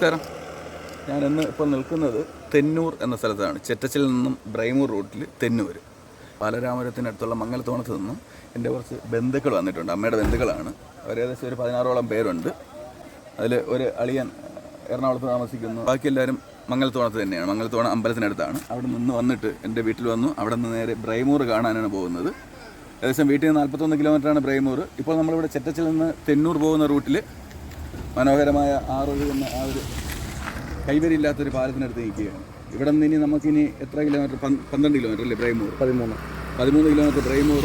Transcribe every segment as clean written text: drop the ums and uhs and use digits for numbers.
നമസ്കാരം. ഞാനിന്ന് ഇപ്പോൾ നിൽക്കുന്നത് തെന്നൂർ എന്ന സ്ഥലത്താണ്. ചെറ്റച്ചിൽ നിന്നും ബ്രൈമൂർ റൂട്ടിൽ തെന്നൂർ. ബാലരാമപുരത്തിനടുത്തുള്ള മംഗലത്തോണത്ത് നിന്നും എൻ്റെ കുറച്ച് ബന്ധുക്കൾ വന്നിട്ടുണ്ട്. അമ്മയുടെ ബന്ധുക്കളാണ്. അവരേകദേശം ഒരു 16ഓളം പേരുണ്ട്. അതിൽ ഒരു അളിയൻ എറണാകുളത്ത് താമസിക്കുന്നു. ബാക്കി എല്ലാവരും മംഗലത്തോണത്ത് തന്നെയാണ്. മംഗലത്തോണ അമ്പലത്തിനടുത്താണ്. അവിടെ നിന്ന് വന്നിട്ട് എൻ്റെ വീട്ടിൽ വന്നു. അവിടെ നിന്ന് നേരെ ബ്രൈമൂർ കാണാനാണ് പോകുന്നത്. ഏകദേശം വീട്ടിൽ നിന്ന് 41 കിലോമീറ്ററാണ് ബ്രൈമൂർ. ഇപ്പോൾ നമ്മളിവിടെ ചെറ്റച്ചിൽ നിന്ന് തെന്നൂർ പോകുന്ന റൂട്ടിൽ മനോഹരമായ ആറൊഴുകുന്ന ആ ഒരു കൈവരിയില്ലാത്തൊരു പാലത്തിനടുത്ത് നിൽക്കുകയാണ്. ഇവിടെ നിന്ന് ഇനി നമുക്കിനി എത്ര കിലോമീറ്റർ? 12 കിലോമീറ്റർ അല്ലേ ബ്രൈമൂർ? 13 കിലോമീറ്റർ ബ്രൈമൂർ.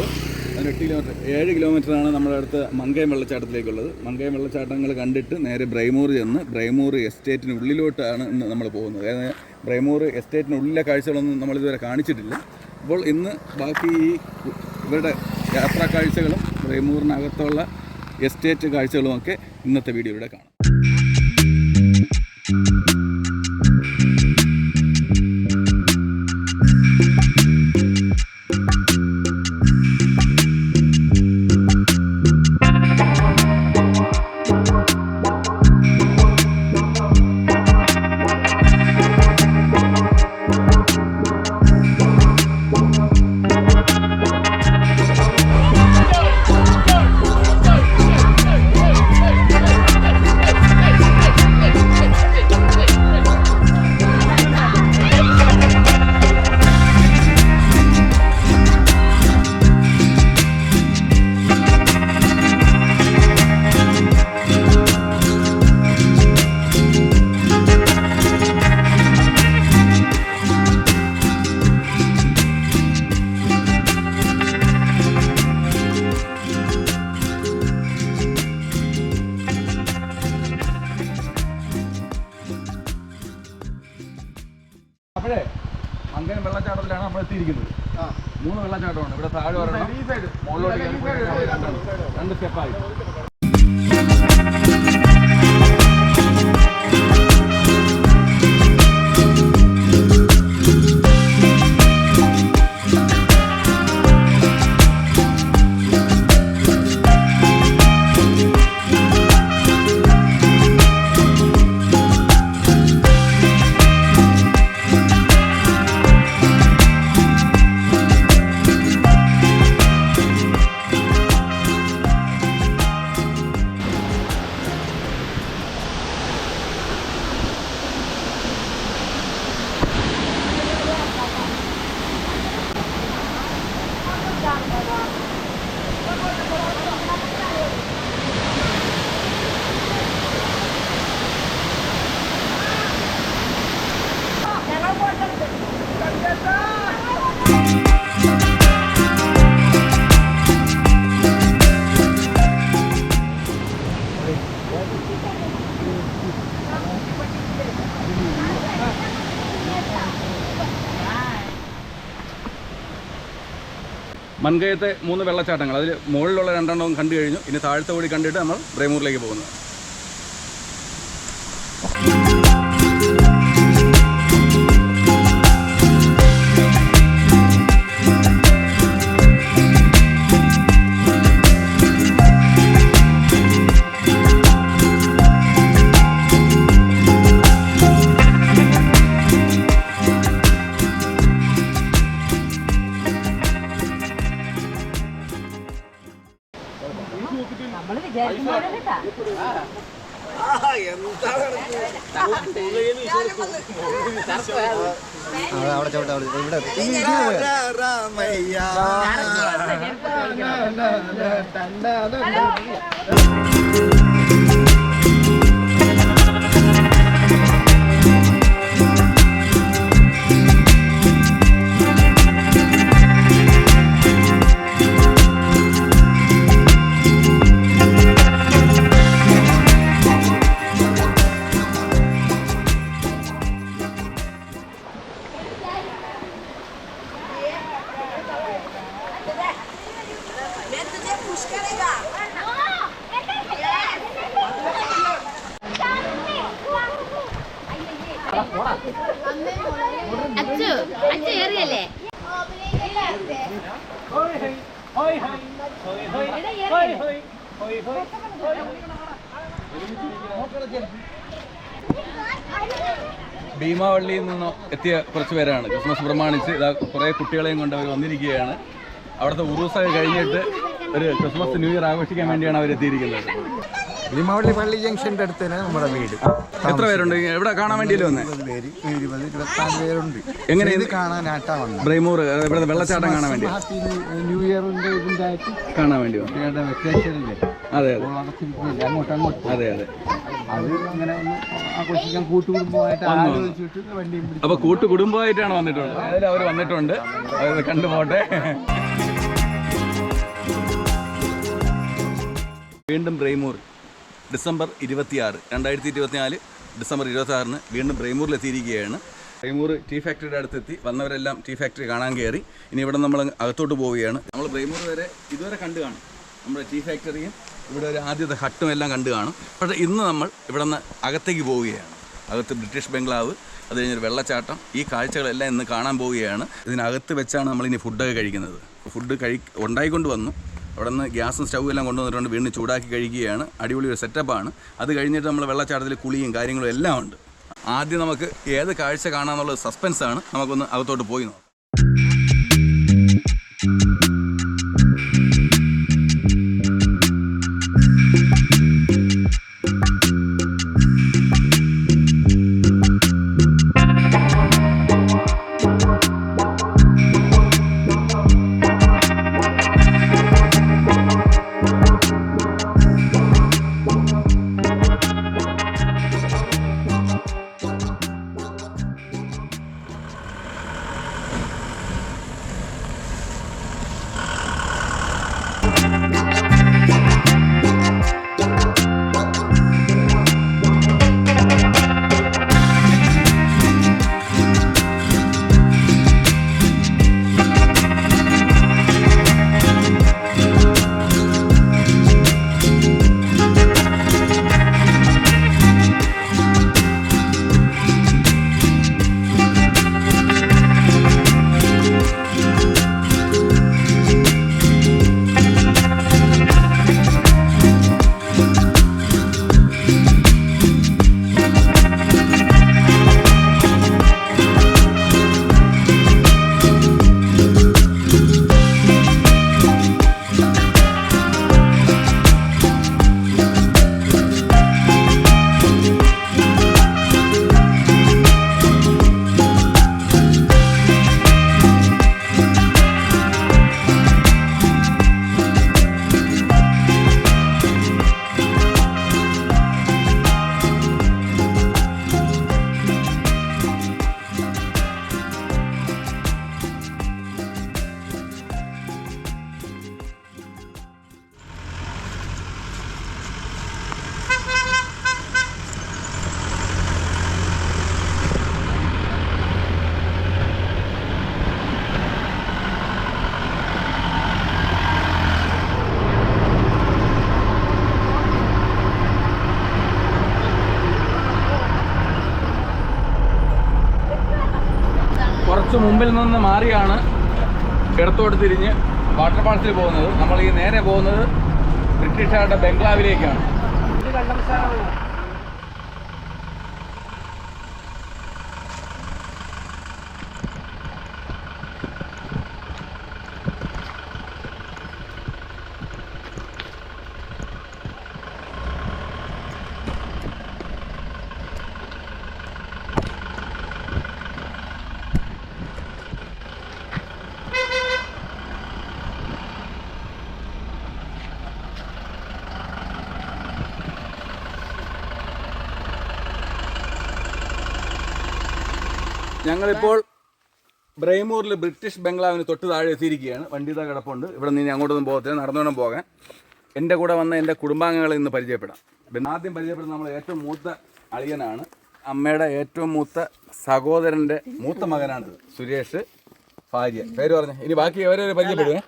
അതിന് 8 കിലോമീറ്റർ 7 കിലോമീറ്ററാണ് നമ്മുടെ അടുത്ത് മങ്കയം വെള്ളച്ചാട്ടത്തിലേക്കുള്ളത്. മങ്കയം വെള്ളച്ചാട്ടങ്ങൾ കണ്ടിട്ട് നേരെ ബ്രൈമൂർ ചെന്ന് ബ്രൈമൂർ എസ്റ്റേറ്റിനുള്ളിലോട്ടാണ് ഇന്ന് നമ്മൾ പോകുന്നത്. അതായത് ബ്രൈമൂർ എസ്റ്റേറ്റിനുള്ളിലെ കാഴ്ചകളൊന്നും നമ്മളിതുവരെ കാണിച്ചിട്ടില്ല. അപ്പോൾ ഇന്ന് ബാക്കി ഈ ഇവരുടെ യാത്രാ കാഴ്ചകളും ബ്രൈമൂറിനകത്തുള്ള എസ്റ്റേറ്റ് കാഴ്ചകളുമൊക്കെ ഇന്നത്തെ വീഡിയോയിലൂടെ കാണാം. അപ്പോഴേ മങ്കയം വെള്ളച്ചാട്ടത്തിലാണ് നമ്മൾ എത്തിയിരിക്കുന്നത്. 3 വെള്ളച്ചാട്ടമാണ്. ഇവിടെ താഴെ വരണം, മുകളിലോട്ട് 2 സ്റ്റെപ്പായി. മങ്കയത്തെ 3 വെള്ളച്ചാട്ടങ്ങൾ, അതിൽ മുകളിലുള്ള 2 കണ്ടു കഴിഞ്ഞു. ഇനി താഴത്തെ കൂടി കണ്ടിട്ട് നമ്മൾ ബ്രൈമൂറിലേക്ക് പോകുന്നത്. അച്ഛ ഏറിയല്ലേ? ഭീമാവള്ളിയിൽ നിന്ന് എത്തിയ കുറച്ച് പേരാണ്. ക്രിസ്മസ് പ്രമാണിച്ച് ഇതാ കുറേ കുട്ടികളെയും കൊണ്ട് അവർ വന്നിരിക്കുകയാണ്. അവിടുത്തെ ഉറൂസൊക്കെ കഴിഞ്ഞിട്ട് ഒരു ക്രിസ്മസ് ന്യൂ ഇയർ ആഘോഷിക്കാൻ വേണ്ടിയാണ് അവർ എത്തിയിരിക്കുന്നത്. ഭീമാവള്ളി പള്ളി ജംഗ്ഷൻ്റെ അടുത്ത് തന്നെ നമ്മുടെ വീട്. എത്ര പേരുണ്ട് എവിടെ കാണാൻ വേണ്ടിയല്ലേ വന്നേ? 20-24 പേരുണ്ട്. എങ്ങനെ ഇത് കാണാനായിട്ടാ വന്നത്. ബ്രൈമൂർ ഇവിടെ വെള്ളച്ചാട്ടം കാണാൻ വേണ്ടി, ഹാപ്പി ന്യൂ ഇയറിന്റെ ഇതിൻ്റെ ആയിട്ട് കാണാൻ വേണ്ടി വന്നു. വെക്കേഷനില്ലേ അതെ അങ്ങോട്ട് അതെ അതെ. അത് അങ്ങനെ ഒന്ന് ആഘോഷിക്കാൻ കൂട്ടുകുടുംബമായിട്ട് ആലോചിച്ചിട്ട് വണ്ടിയും പിടിച്ചു. അപ്പൊ കൂട്ടുകുടുംബമായിട്ടാണ് വന്നിട്ടുള്ളത്. അതിൽ അവർ വന്നിട്ടുണ്ട്, അത് കണ്ടുപോട്ടെ. വീണ്ടും ബ്രൈമൂർ ഡിസംബർ 26, 2024 ഡിസംബർ 26 വീണ്ടും ബ്രൈമൂരിലെത്തിയിരിക്കുകയാണ്. ബ്രൈമൂർ ടീ ഫാക്ടറിയുടെ അടുത്തെത്തി. വന്നവരെല്ലാം ടീ ഫാക്ടറി കാണാൻ കയറി. ഇനി ഇവിടെ നമ്മൾ അകത്തോട്ട് പോവുകയാണ്. നമ്മൾ ബ്രൈമൂർ വരെ ഇതുവരെ കണ്ടു കാണും. നമ്മുടെ ടീ ഫാക്ടറിയും ഇവിടെ ഒരു ആദ്യത്തെ ഹട്ടും എല്ലാം കണ്ടു കാണും. പക്ഷേ ഇന്ന് നമ്മൾ ഇവിടെ നിന്ന് അകത്തേക്ക് പോവുകയാണ്. അകത്ത് ബ്രിട്ടീഷ് ബംഗ്ലാവ്, അത് കഴിഞ്ഞൊരു വെള്ളച്ചാട്ടം, ഈ കാഴ്ചകളെല്ലാം ഇന്ന് കാണാൻ പോവുകയാണ്. ഇതിനകത്ത് വെച്ചാണ് നമ്മളിനി ഫുഡൊക്കെ കഴിക്കുന്നത്. ഫുഡ് ഉണ്ടായിക്കൊണ്ട് വന്നു. അവിടെ നിന്ന് ഗ്യാസും സ്റ്റൗവും എല്ലാം കൊണ്ടുവന്നിട്ടുണ്ട്. വീണ്ടും ചൂടാക്കി കഴിക്കുകയാണ്. അടിപൊളി ഒരു സെറ്റപ്പാണ്. അത് കഴിഞ്ഞിട്ട് നമ്മൾ വെള്ളച്ചാട്ടത്തിൽ കുളിയും കാര്യങ്ങളും എല്ലാം ഉണ്ട്. ആദ്യം നമുക്ക് ഏത് കാഴ്ച കാണാമെന്നുള്ളത് സസ്പെൻസാണ്. നമുക്കൊന്ന് അകത്തോട്ട് പോയി നോക്കാം. കുറച്ച് മുമ്പിൽ നിന്ന് മാറിയാണ് ഇടത്തോട്ട് തിരിഞ്ഞ് വാട്ടർ ഫാൾസിൽ പോകുന്നത്. നമ്മൾ ഈ നേരെ പോകുന്നത് ബ്രിട്ടീഷുകാരുടെ ബംഗ്ലാവിലേക്കാണ്. ഞങ്ങളിപ്പോൾ ബ്രൈമൂരിൽ ബ്രിട്ടീഷ് ബംഗ്ലാവിന് തൊട്ട് താഴെ എത്തിയിരിക്കുകയാണ്. വണ്ടി ഇതാ കിടപ്പുണ്ട്. ഇവിടെ നിന്ന് അങ്ങോട്ടൊന്നും പോകത്തില്ല, നടന്നുവേണം പോകാൻ. എൻ്റെ കൂടെ വന്ന എൻ്റെ കുടുംബാംഗങ്ങളെ ഇന്ന് പരിചയപ്പെടാം. ആദ്യം പരിചയപ്പെടുന്ന നമ്മൾ ഏറ്റവും മൂത്ത അളിയനാണ്. അമ്മയുടെ ഏറ്റവും മൂത്ത സഹോദരൻ്റെ മൂത്ത മകനാണ് സുരേഷ്. ഭാര്യ പേര് പറഞ്ഞു. ഇനി ബാക്കി അവരെ പരിചയപ്പെടുവേ.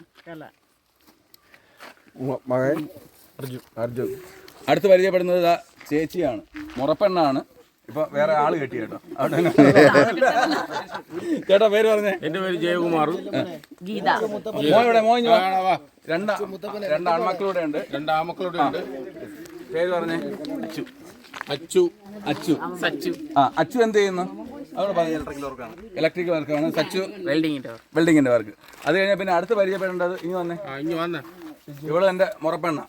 മകൻ അർജുൻ. അടുത്ത് പരിചയപ്പെടുന്നത് ചേച്ചിയാണ്, മുറപ്പെണ്ണാണ്. ഇപ്പൊ വേറെ ആള് കെട്ടി കേട്ടോ. ചേട്ടാ പേര് പറഞ്ഞേ. എന്റെ പേര് ജയകുമാർ. മോയുടെ മോൻ രണ്ട് ആൺമക്കളൂടെ ഉണ്ട്. 2 ആൺമക്കളുടെ ഉണ്ട്. പേര് പറഞ്ഞേ. അച്ചു അച്ചു. സച്ചു അച്ചു എന്ത് ചെയ്യുന്നു? അവിടെ പറഞ്ഞു ഇലക്ട്രിക്കൽ വർക്കാണ്. ഇലക്ട്രിക്കൽ വർക്കാണ്. സച്ചു വെൽഡിങ്ങിന്റെ വെൽഡിങ്ങിന്റെ വർക്ക്. അത് കഴിഞ്ഞാൽ പിന്നെ അടുത്ത് പരിചയപ്പെടേണ്ടത് ഇനി വന്നേ. ഇവള് എന്റെ മുറപ്പെണ്ണ.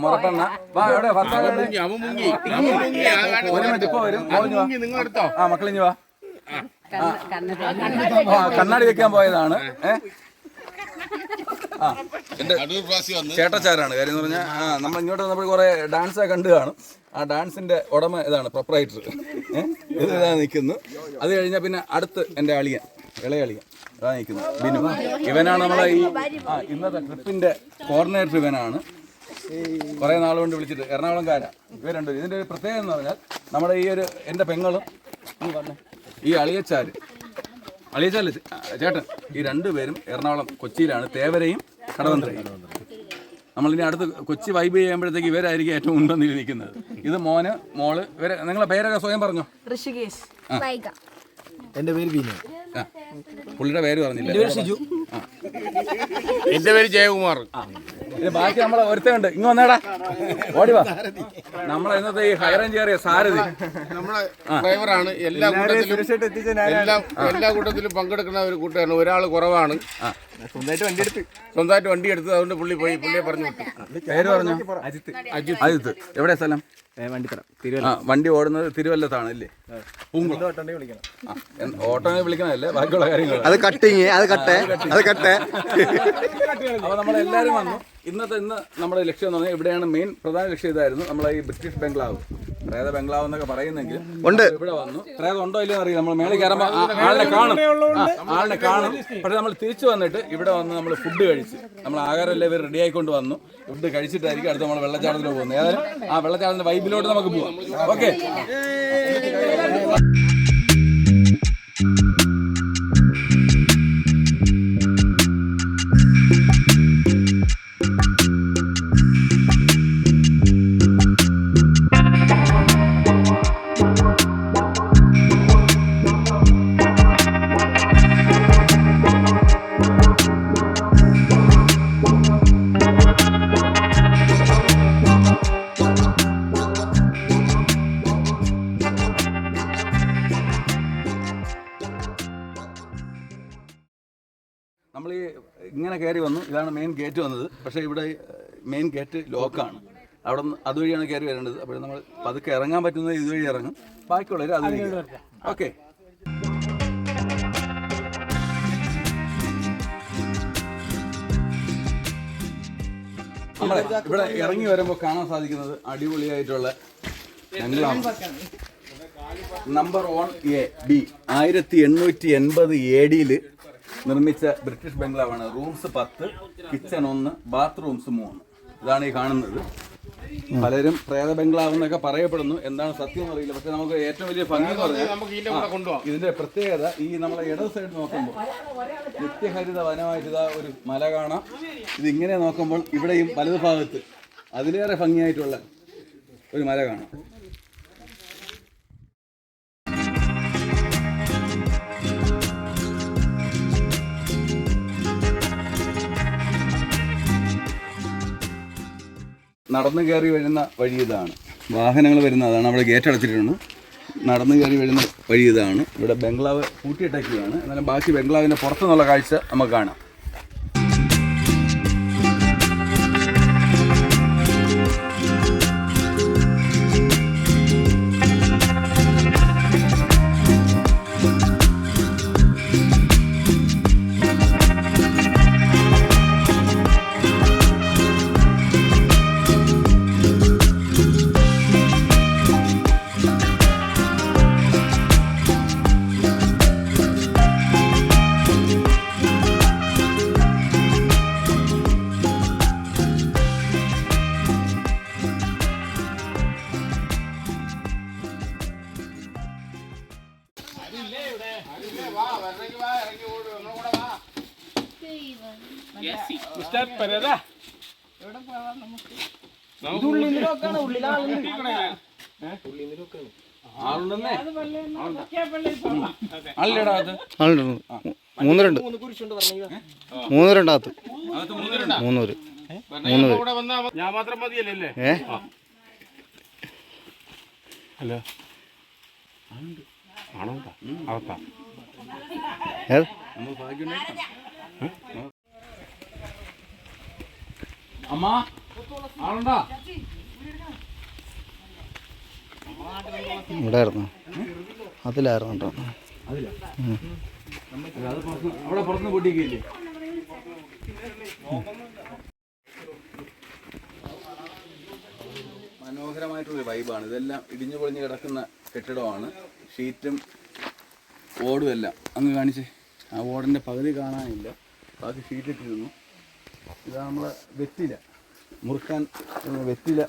മുറപ്പെണ്ണ. വാ എവിടെ ഭർത്താവ്? ഒരു മിനിറ്റ് ഇപ്പൊ വരും. മക്കളിഞ്ഞു വാ. കണ്ണാടി വെക്കാൻ പോയതാണ്. എന്റെ ചേട്ടച്ചാരാണ്. കാര്യം എന്ന് പറഞ്ഞാൽ നമ്മൾ ഇങ്ങോട്ട് വന്നപ്പോൾ കുറെ ഡാൻസ് കണ്ടു കാണും. ആ ഡാൻസിന്റെ ഉടമ ഇതാണ്, പ്രൊപ്പറൈറ്റർ. ഇത് ഇതാ നിൽക്കുന്നു. അത് കഴിഞ്ഞാൽ പിന്നെ അടുത്ത് എൻ്റെ അളിയൻ, ഇളയ അളിയൻ അതാ നിൽക്കുന്നു, ബിനു. ഇവനാണ് നമ്മളെ ഈ ഇന്നത്തെ ട്രിപ്പിന്റെ കോർഡിനേറ്റർ. ഇവനാണ് കുറേ നാൾ കൊണ്ട് വിളിച്ചിട്ട് എറണാകുളംകാരാ ഇവരുണ്ട്. ഇതിന്റെ ഒരു പ്രത്യേകത എന്ന് പറഞ്ഞാൽ നമ്മുടെ ഈ ഒരു എൻ്റെ പെങ്ങളും ഈ അളിയച്ചാര് ചേട്ടൻ, ഈ രണ്ടുപേരും എറണാകുളം കൊച്ചിയിലാണ്, തേവരയും കടവന്ത്രയും. നമ്മളിനി അടുത്ത് കൊച്ചി വൈബ് ചെയ്യുമ്പോഴത്തേക്ക് ഇവരായിരിക്കും ഏറ്റവും മുൻപന്തിൽ നിൽക്കുന്നത്. ഇത് മോന്, മോള്. ഇവരെ നിങ്ങളെ പേരൊക്കെ സ്വയം പറഞ്ഞോ. ഋഷികേശ്. എൻ്റെ പേര് ബീനു. പുള്ളിയുടെ പേര് പറഞ്ഞില്ല. എന്റെ പേര് ജയകുമാർ. ബാക്കി നമ്മളെ ഒരുത്തുണ്ട്. ഇങ്ങ് വന്നേടാ, ഓടിവാ. നമ്മളെ ഇന്നത്തെ ഈ ഹൈ റേഞ്ച് കയറിയ സാരഥി നമ്മളെ ഡ്രൈവറാണ്. എല്ലാ കൂട്ടത്തിലും പങ്കെടുക്കുന്ന ഒരു കൂട്ടുകാരാണ്. ഒരാൾ കുറവാണ്. സ്വന്തമായിട്ട് വണ്ടി എടുത്ത് അതുകൊണ്ട് പുള്ളിയെ പറഞ്ഞു വിട്ടു. പേര് പറഞ്ഞു. അജിത്ത്. എവിടെയാ സ്ഥലം? വണ്ടി ഓടുന്നത് തിരുവല്ലത്താണ് അല്ലേ? ഓട്ടോനെ വിളിക്കണല്ലേ, ബാക്കിയുള്ള കാര്യങ്ങൾ. അപ്പൊ നമ്മളെല്ലാരും വന്നു. ഇന്ന് നമ്മുടെ ലക്ഷ്യം എന്ന് പറഞ്ഞാൽ ഇവിടെയാണ് മെയിൻ പ്രധാന ലക്ഷ്യം. ഇതായിരുന്നു നമ്മളെ ഈ ബ്രിട്ടീഷ് ബംഗ്ലാവ്, പ്രേത ബംഗ്ലാവ് എന്നൊക്കെ പറയുന്നെങ്കിൽ ഇവിടെ വന്നു. പ്രേതം ഉണ്ടോ ഇല്ലെന്ന് അറിയില്ല. നമ്മൾ മേളിൽ കയറുമ്പോൾ ആളിനെ കാണും. പക്ഷെ നമ്മൾ തിരിച്ചു വന്നിട്ട് ഇവിടെ വന്ന് നമ്മൾ ഫുഡ് കഴിച്ച്, നമ്മൾ ആഹാരം എല്ലാം ഇവർ റെഡി ആയിക്കൊണ്ട് വന്നു. ഫുഡ് കഴിച്ചിട്ടായിരിക്കും അടുത്ത് നമ്മൾ വെള്ളച്ചാട്ടത്തിൽ പോകുന്നത്. ഏതായാലും ആ വെള്ളച്ചാട്ടത്തിന്റെ വൈബിലോട്ട് നമുക്ക് പോവാം. ഓക്കെ. നമ്മൾ ഈ ഇങ്ങനെ കയറി വന്നു. ഇതാണ് മെയിൻ ഗേറ്റ് വന്നത്. പക്ഷേ ഇവിടെ മെയിൻ ഗേറ്റ് ലോക്കാണ്. അവിടെ നിന്ന് അതുവഴിയാണ് കയറി വരേണ്ടത്. അപ്പോൾ നമ്മൾ പതുക്കെ ഇറങ്ങാൻ പറ്റുന്നത് ഇതുവഴി ഇറങ്ങും, ബാക്കിയുള്ളവർ അതുവഴി. ഓക്കെ. നമ്മളെ ഇവിടെ ഇറങ്ങി വരുമ്പോൾ കാണാൻ സാധിക്കുന്നത് അടിപൊളിയായിട്ടുള്ള നമ്പർ 1AB 1880 AD നിർമ്മിച്ച ബ്രിട്ടീഷ് ബംഗ്ലാവാണ്. Rooms 10, kitchen 1, bathrooms 3. ഇതാണ് ഈ കാണുന്നത്. പലരും പ്രേത ബംഗ്ലാവ് എന്നൊക്കെ പറയപ്പെടുന്നു. എന്താണ് സത്യം അറിയില്ല. പക്ഷെ നമുക്ക് ഏറ്റവും വലിയ ഭംഗി എന്ന് പറഞ്ഞാൽ ഇതിന്റെ പ്രത്യേകത, ഈ നമ്മളെ ഇടത് സൈഡ് നോക്കുമ്പോൾ നിത്യഹരിത വനമായിട്ട് ഇതാ ഒരു മല കാണാം. ഇതിങ്ങനെ നോക്കുമ്പോൾ ഇവിടെയും വലതു ഭാഗത്ത് അതിലേറെ ഭംഗിയായിട്ടുള്ള ഒരു മല കാണാം. നടന്നു കയറി വരുന്ന വഴി ഇതാണ്. വാഹനങ്ങൾ വരുന്നതാണ്. അവിടെ ഗേറ്റ് അടച്ചിട്ടുണ്ട്. നടന്നു കയറി വരുന്ന വഴി ഇതാണ്. ഇവിടെ ബംഗ്ലാവ് പൂട്ടിയിട്ടൊക്കെയാണ്. എന്നാലും ബാക്കി ബംഗ്ലാവിൻ്റെ പുറത്തുനിന്നുള്ള കാഴ്ച നമുക്ക് കാണാം. മൂന്നൂരുണ്ട്. 300. ഇവിടെ വന്നാ ഞാൻ മാത്രം മതിയല്ലേ? ഹലോ ആണോ അകത്താ അമ്മ ആളുണ്ടാ? ഇവിടെ ആയിരുന്നു, അതിലായിരുന്നു കേട്ടോ. അവിടെ പുറത്തുനിന്ന് പൊട്ടിക്കില്ലേ? മനോഹരമായിട്ടുള്ളൊരു വൈബാണ്. ഇതെല്ലാം ഇടിഞ്ഞു പൊളിഞ്ഞ് കിടക്കുന്ന കെട്ടിടമാണ്. ഷീറ്റും ഓടും എല്ലാം അങ്ങ് കാണിച്ച്. ആ ഓടിൻ്റെ പകുതി കാണാനില്ല, ബാക്കി ഷീറ്റിട്ടിരുന്നു. ഇതാ നമ്മളെ വെറ്റില മുറുക്കാൻ വെറ്റില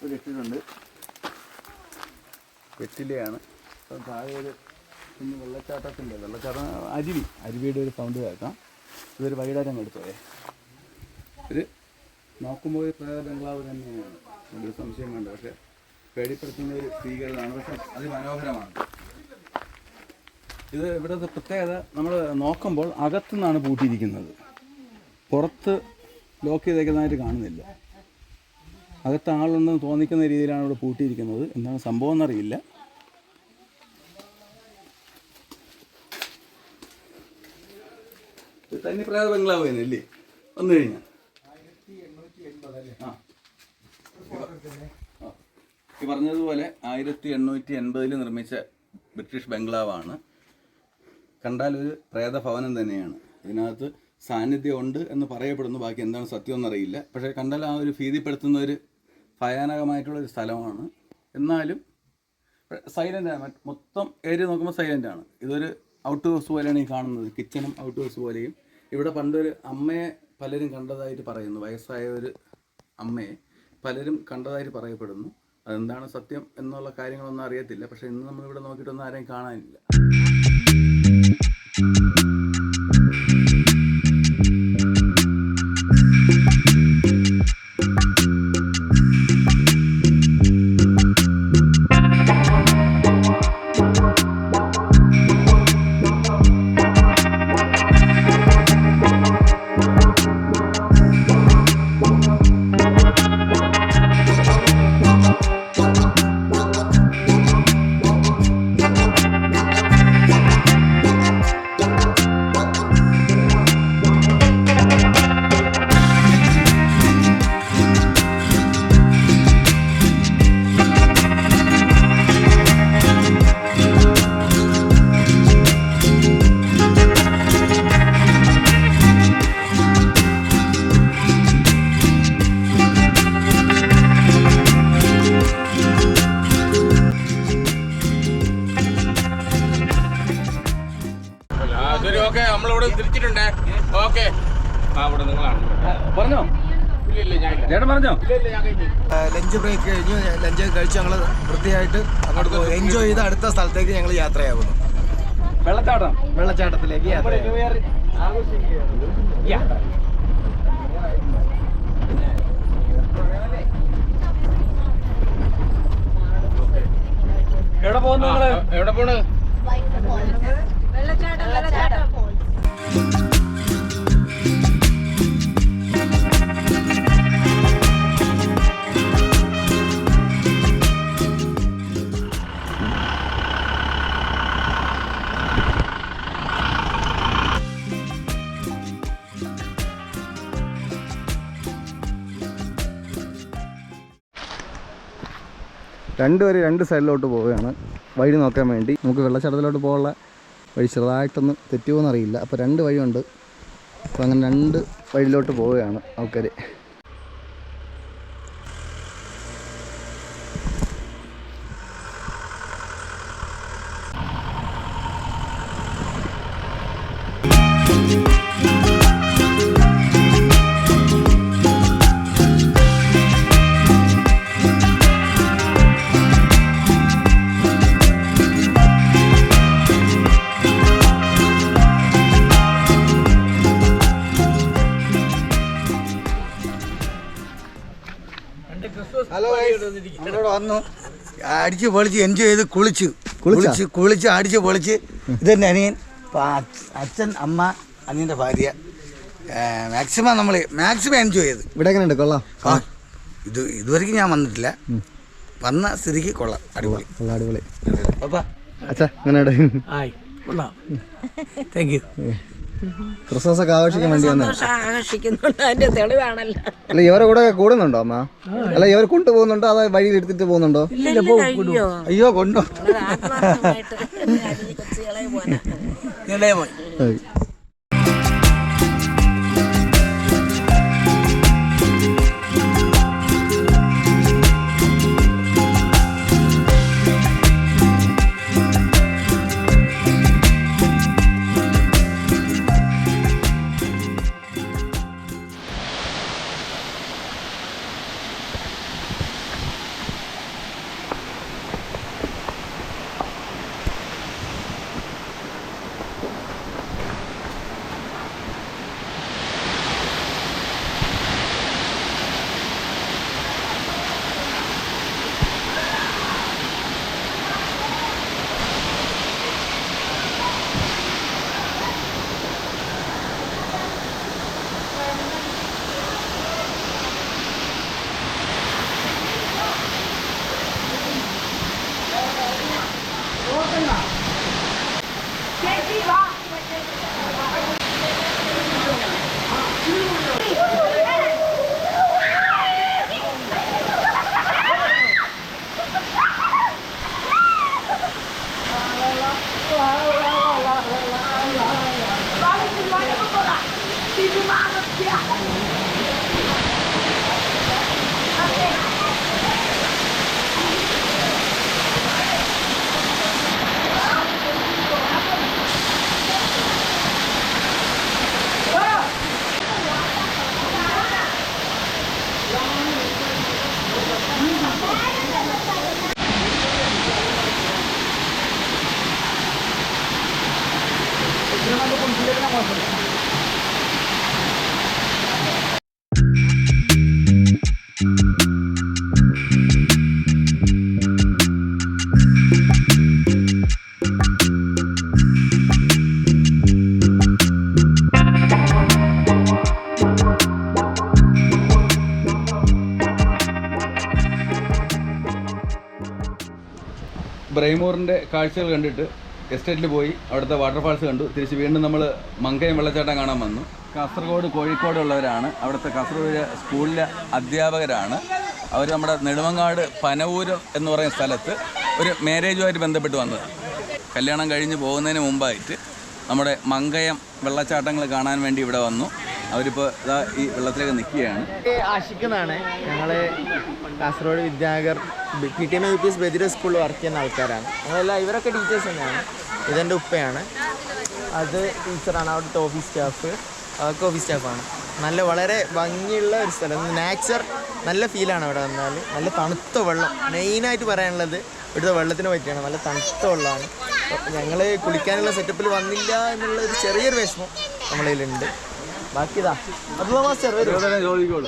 ഒരു ഇട്ടിട്ടുണ്ട്. വെറ്റിലയാണ്. അപ്പം താഴെ ഒരു പിന്നെ വെള്ളച്ചാട്ടം അരുവിയുടെ ഒരു സൗണ്ട് കേൾക്കാം. ഇതൊരു വൈകുന്നേരം എടുത്തോളേ. ഇത് നോക്കുമ്പോൾ പ്രേത ബംഗ്ലാവ് തന്നെയാണ്, ഒരു സംശയം വേണ്ട. പക്ഷെ പേടിപ്പെടുത്തുന്ന ഒരു സ്വീകരണമാണ്, പക്ഷെ അതിമനോഹരമാണ്. ഇത് ഇവിടുത്തെ പ്രത്യേകത, നമ്മൾ നോക്കുമ്പോൾ അകത്തുനിന്നാണ് പൂട്ടിയിരിക്കുന്നത്, പുറത്ത് ലോക്ക് ചെയ്തേക്കുന്നതായിട്ട് കാണുന്നില്ല. അകത്ത് ആളുണ്ടെന്ന് തോന്നിക്കുന്ന രീതിയിലാണ് ഇവിടെ പൂട്ടിയിരിക്കുന്നത്. എന്താണ് സംഭവം എന്നറിയില്ല. ഇത് തന്നെ പ്രേത ബംഗ്ലാവ് തന്നെയല്ലേ വന്നു കഴിഞ്ഞാൽ? ഈ പറഞ്ഞതുപോലെ 1880 നിർമ്മിച്ച ബ്രിട്ടീഷ് ബംഗ്ലാവാണ്. കണ്ടാൽ ഒരു പ്രേതഭവനം തന്നെയാണ്. ഇതിനകത്ത് സാന്നിധ്യം ഉണ്ട് എന്ന് പറയപ്പെടുന്നു, ബാക്കി എന്താണ് സത്യം എന്നറിയില്ല. പക്ഷേ കണ്ടാൽ ആ ഒരു ഭീതിപ്പെടുത്തുന്ന ഒരു ഭയാനകമായിട്ടുള്ളൊരു സ്ഥലമാണ്. എന്നാലും സൈലൻ്റാണ്, മൊത്തം ഏരിയ നോക്കുമ്പോൾ സൈലൻ്റാണ്. ഇതൊരു ഔട്ട് ഹൗസ് പോലെയാണ് ഈ കാണുന്നത്, കിച്ചണും ഔട്ട് ഹൗസ് പോലെയും. ഇവിടെ പണ്ടൊരു അമ്മയെ പലരും കണ്ടതായിട്ട് പറയുന്നു, വയസ്സായ ഒരു അമ്മയെ പലരും കണ്ടതായിട്ട് പറയപ്പെടുന്നു. അതെന്താണ് സത്യം എന്നുള്ള കാര്യങ്ങളൊന്നും അറിയത്തില്ല. പക്ഷേ ഇന്ന് നമ്മളിവിടെ നോക്കിയിട്ടൊന്നും ആരെയും കാണാനില്ല. നമ്മളിവിടെ തിരിച്ചിട്ടുണ്ട്. ഓക്കെ, അവിടെ നിങ്ങളാണ് പറഞ്ഞോ? ചേട്ടൻ പറഞ്ഞോ? ലഞ്ച് ബ്രേക്ക് കഴിഞ്ഞു. ലഞ്ച് കഴിച്ച് ഞങ്ങൾ വൃത്തിയായിട്ട് അങ്ങോട്ട് എൻജോയ് ചെയ്ത് അടുത്ത സ്ഥലത്തേക്ക് ഞങ്ങൾ യാത്രയാകുന്നു. വെള്ളച്ചാട്ടത്തിലേക്ക് യാത്ര. എവിടെ പോകുന്നു നിങ്ങള്? എവിടെ പോണ്? രണ്ടുപേരും രണ്ട് സൈഡിലോട്ട് പോവുകയാണ് വഴി നോക്കാൻ വേണ്ടി. നമുക്ക് വെള്ളച്ചാട്ടത്തിലോട്ട് പോകാനുള്ള വഴി ചെറുതായിട്ടൊന്ന് തെറ്റുമോയെന്നറിയില്ല. അപ്പോൾ രണ്ട് വഴിയുണ്ട്. അപ്പോൾ അങ്ങനെ രണ്ട് വഴിയിലോട്ട് പോവുകയാണ് ആൾക്കാർ. ഹലോ, നമ്മളിവിടെ വന്നു അടിച്ച് പൊളിച്ച് എൻജോയ് ചെയ്ത് കുളിച്ച് അടിച്ച് പൊളിച്ച്. ഇതെന്നെ അനിയൻ, അച്ഛൻ, അമ്മ, അനിയൻ്റെ ഭാര്യ. മാക്സിമം എൻജോയ് ചെയ്ത്. ഇവിടെ എങ്ങനെയുണ്ട്? കൊള്ളാം. ഇതുവരെയ്ക്കും ഞാൻ വന്നിട്ടില്ല, വന്ന സ്ഥിതിക്ക് കൊള്ളാം, അടിപൊളി. അടിപൊളി. അച്ഛാ എങ്ങനെയുണ്ട്? Thank you. ക്രിസ്മസ് ഒക്കെ ആഘോഷിക്കാൻ വേണ്ടി വന്നത് ആഘോഷിക്കുന്നുണ്ട്, അതിന്റെ തെളിവാണല്ലോ. അല്ല ഇവരെ കൂടെ കൂടുന്നുണ്ടോ അമ്മ? അല്ല ഇവർ കൊണ്ടുപോകുന്നുണ്ടോ അതോ വഴിയിൽ എടുത്തിട്ട് പോകുന്നുണ്ടോ? അയ്യോ കൊണ്ടോ ബ്രൈമൂറിൻ്റെ കാഴ്ചകൾ കണ്ടിട്ട് എസ്റ്റേറ്റിൽ പോയി അവിടുത്തെ വാട്ടർഫാൾസ് കണ്ടു. തിരിച്ച് വീണ്ടും നമ്മൾ മങ്കയം വെള്ളച്ചാട്ടം കാണാൻ വന്നു. കാസർഗോഡ് കോഴിക്കോടുള്ളവരാണ്, അവിടുത്തെ കാസർഗോഡ് സ്കൂളിലെ അധ്യാപകരാണ്. അവർ നമ്മുടെ നെടുമങ്ങാട് പനവൂരം എന്ന് പറയുന്ന സ്ഥലത്ത് ഒരു മാരേജുമായിട്ട് ബന്ധപ്പെട്ട് വന്നതാണ്. കല്യാണം കഴിഞ്ഞ് പോകുന്നതിന് മുമ്പായിട്ട് നമ്മുടെ മങ്കയം വെള്ളച്ചാട്ടങ്ങൾ കാണാൻ വേണ്ടി ഇവിടെ വന്നു. അവരിപ്പോൾ ഇതാ ഈ വെള്ളത്തിലേക്ക് നിൽക്കുകയാണ്. ആഷിഖെന്നാണ്, ഞങ്ങൾ കാസർഗോഡ് വിദ്യാനഗർ PTM UPS ബദിര സ്കൂളിൽ വർക്ക് ചെയ്യുന്ന ആൾക്കാരാണ്. ഞങ്ങളെല്ലാം ഇവരൊക്കെ ടീച്ചേഴ്സ് തന്നെയാണ്. ഇതെൻ്റെ ഉപ്പയാണ്, അത് ടീച്ചറാണ്. അവിടുത്തെ ഓഫീസ് സ്റ്റാഫ്, അതൊക്കെ ഓഫീസ് സ്റ്റാഫാണ്. നല്ല വളരെ ഭംഗിയുള്ള ഒരു സ്ഥലം, നാച്ചർ നല്ല ഫീലാണ് അവിടെ വന്നാൽ. നല്ല തണുത്ത വെള്ളം, മെയിനായിട്ട് പറയാനുള്ളത് ഇവിടുത്തെ വെള്ളത്തിന് പറ്റിയാണ്. നല്ല തണുത്ത വെള്ളമാണ്. ഞങ്ങൾ കുളിക്കാനുള്ള സെറ്റപ്പിൽ വന്നില്ല എന്നുള്ള ഒരു ചെറിയൊരു വിഷമം നമ്മളതിലുണ്ട്. ബാക്കിതാ അബ്ദുള്ള മാസ്റ്റർ ചോദിക്കോളൂ.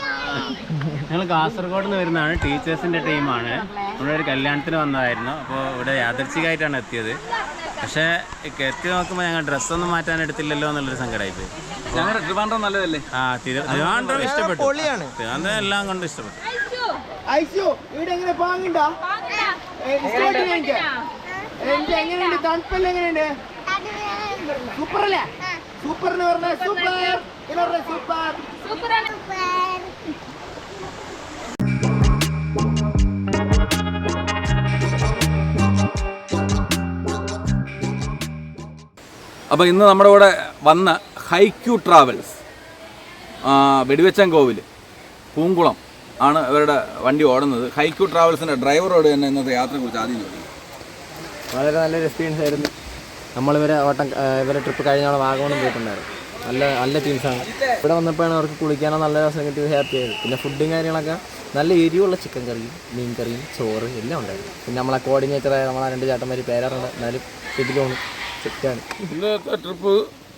ഞങ്ങൾ കാസർഗോഡ് നിന്ന് വരുന്നതാണ്, ടീച്ചേഴ്സിൻ്റെ ടീമാണ്. നമ്മുടെ ഒരു കല്യാണത്തിന് വന്നതായിരുന്നു. അപ്പോൾ ഇവിടെ യാദർച്ഛികമായിട്ടാണ് എത്തിയത്. പക്ഷേ എത്തി നോക്കുമ്പോൾ ഞങ്ങൾ ഡ്രസ്സൊന്നും മാറ്റാൻ എടുത്തില്ലല്ലോ എന്നുള്ളൊരു സങ്കടമായിപ്പോയി. ഞങ്ങളുടെ ട്രിവാൻഡ്രം നല്ലതല്ലേ? ആ ട്രിവാൻഡ്രം ഇഷ്ടപ്പെട്ടു, ട്രിവാൻഡ്രം എല്ലാം കൊണ്ട് ഇഷ്ടപ്പെട്ടു. സൂപ്പറല്ലേ? സൂപ്പർ എന്ന് പറഞ്ഞാൽ സൂപ്പർ സൂപ്പർ. അപ്പോൾ ഇന്ന് നമ്മുടെ കൂടെ വന്ന ഹൈക്യൂ ട്രാവൽസ് വെടിവെച്ചൻ കോവിൽ പൂങ്കുളം ആണ് ഇവരുടെ വണ്ടി ഓടുന്നത്. ഹൈക്യൂ ട്രാവൽസിൻ്റെ ഡ്രൈവറോട് തന്നെ ഇന്നത്തെ യാത്രയെക്കുറിച്ച് ആദ്യം ചോദിക്കും. വളരെ നല്ലൊരു എക്സ്പീരിയൻസ് ആയിരുന്നു. ഇവരെ ട്രിപ്പ് കഴിഞ്ഞ നാളെ വാഗമണും പോയിട്ടുണ്ടായിരുന്നു. നല്ല ടീംസാണ്. ഇവിടെ വന്നപ്പോഴാണ് അവർക്ക് കുളിക്കാനോ നല്ല അവസരം കിട്ടി, ഹാപ്പി ആയത്. പിന്നെ ഫുഡും കാര്യങ്ങളൊക്കെ നല്ല എരിവുള്ള ചിക്കൻ കറിയും മീൻ കറിയും ചോറ് എല്ലാം ഉണ്ടായിരുന്നു. പിന്നെ നമ്മളെ കോർഡിനേറ്ററായ നമ്മളെ 2 ചേട്ടന്മാർ പേരാറുണ്ട്, എന്നാലും ഇതിലാണ് സെറ്റാണ്. ഇന്നത്തെ ട്രിപ്പ്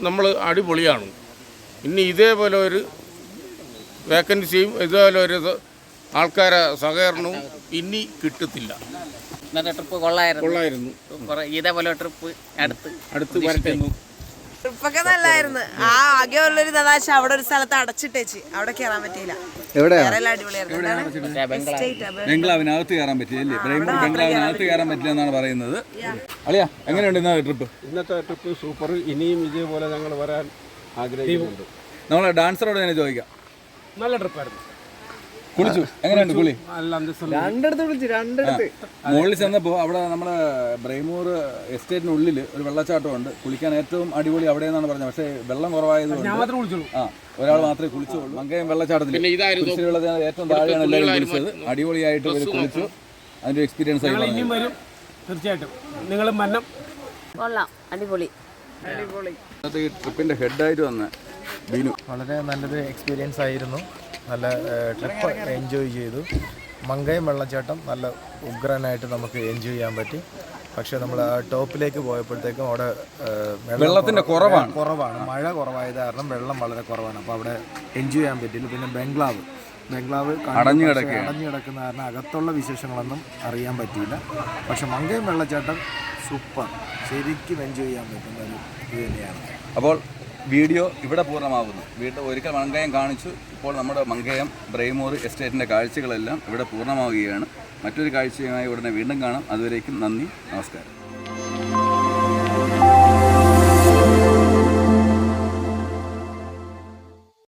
നമ്മൾ അടിപൊളിയാണ്. ഇനി ഇതേപോലെ ഒരു വേക്കൻസിയും ഇതേപോലെ ഒരു ആൾക്കാരെ സഹകരണവും ഇനി കിട്ടത്തില്ല. ഇന്നത്തെ ട്രിപ്പ് കൊള്ളായിരുന്നു. ഇതേപോലെ ട്രിപ്പ് അടുത്ത് വരട്ടെ. ട്രിപ്പൊക്കെ നല്ലായിരുന്നു. ആ ആകെയുള്ളൊരു തഥാശ അവിടെ ഒരു സ്ഥലത്ത് അടച്ചിട്ടേച്ച് അവിടെ കയറാൻ പറ്റിയില്ല. എവിടെയാ? വേറെ എല്ലാം അടിപൊളിയായിരുന്നു. ബംഗ്ലാവിനകത്ത് കയറാൻ പറ്റിയല്ലേ? ബംഗ്ലാവിനകത്ത് കയറാൻ പറ്റില്ല എന്നാണ് പറയുന്നത്. അളിയാ എങ്ങനെയുണ്ട് ഇന്നത്തെ ട്രിപ്പ്? ഇന്നത്തെ ട്രിപ്പ് സൂപ്പർ. ഇനിയും ഇതേപോലെ ഞങ്ങൾ വരാൻ ആഗ്രഹിക്കുന്നുണ്ട്. നമ്മളെ ഡാൻസറോട് തന്നെ ചോദിക്കാം. നല്ല ട്രിപ്പായിരുന്നു. കുളിച്ചു? എങ്ങനെയുണ്ട് കുളി? രണ്ടിടത്ത് വിളിച്ചു, രണ്ടിടത്ത്. മുകളിൽ ചെന്നപ്പോൾ അവിടെ നമ്മുടെ ബ്രൈമൂർ എസ്റ്റേറ്റിനുള്ളിൽ ഒരു വെള്ളച്ചാട്ടമുണ്ട്. കുളിക്കാൻ ഏറ്റവും അടിപൊളി അവിടെ നിന്നാണ് പറഞ്ഞത്. പക്ഷേ വെള്ളം കുറവായതുകൊണ്ട് ഒരാൾ മാത്രമേ കുളിച്ചുള്ളൂ. മങ്കയം വെള്ളച്ചാട്ടത്തിൽ വെള്ളത്തിന് ഏറ്റവും താഴെയാണ് എല്ലാവരും കുളിച്ചത്. അടിപൊളിയായിട്ട് ഇവർ കുളിച്ചു. അതിൻ്റെ എക്സ്പീരിയൻസ് ആയി വരും തീർച്ചയായിട്ടും. നിങ്ങൾ മന്നം കൊള്ളാം, അടിപൊളി. ഈ ട്രിപ്പിൻ്റെ ഹെഡായിട്ട് വന്ന ബീനു. വളരെ നല്ലൊരു എക്സ്പീരിയൻസ് ആയിരുന്നു. നല്ല ട്രിപ്പ് എൻജോയ് ചെയ്തു. മങ്കയം വെള്ളച്ചാട്ടം നല്ല ഉഗ്രനായിട്ട് നമുക്ക് എൻജോയ് ചെയ്യാൻ പറ്റി. പക്ഷേ നമ്മൾ ടോപ്പിലേക്ക് പോയപ്പോഴത്തേക്കും അവിടെ വെള്ളത്തിൻ്റെ കുറവാണ്. മഴ കുറവായത് കാരണം വെള്ളം വളരെ കുറവാണ്. അപ്പോൾ അവിടെ എൻജോയ് ചെയ്യാൻ പറ്റില്ല. പിന്നെ ബംഗ്ലാവ് അടഞ്ഞു കിടക്കുന്ന കാരണം അകത്തുള്ള വിശേഷങ്ങളൊന്നും അറിയാൻ പറ്റിയില്ല. പക്ഷെ മങ്കയം വെള്ളച്ചാട്ടം സൂപ്പർ, ശരിക്കും എൻജോയ് ചെയ്യാൻ പറ്റുന്ന ഒരു ഇത് തന്നെയാണ്. അപ്പോൾ വീഡിയോ ഇവിടെ പൂർണ്ണമാകുന്നു. ഒരിക്കൽ മങ്കയം കാണിച്ചു. ഇപ്പോൾ നമ്മുടെ മങ്കയം ബ്രൈമൂർ എസ്റ്റേറ്റിൻ്റെ കാഴ്ചകളെല്ലാം ഇവിടെ പൂർണ്ണമാവുകയാണ്. മറ്റൊരു കാഴ്ചയുമായി ഉടനെ വീണ്ടും കാണാം. അതുവരേക്കും നന്ദി, നമസ്കാരം.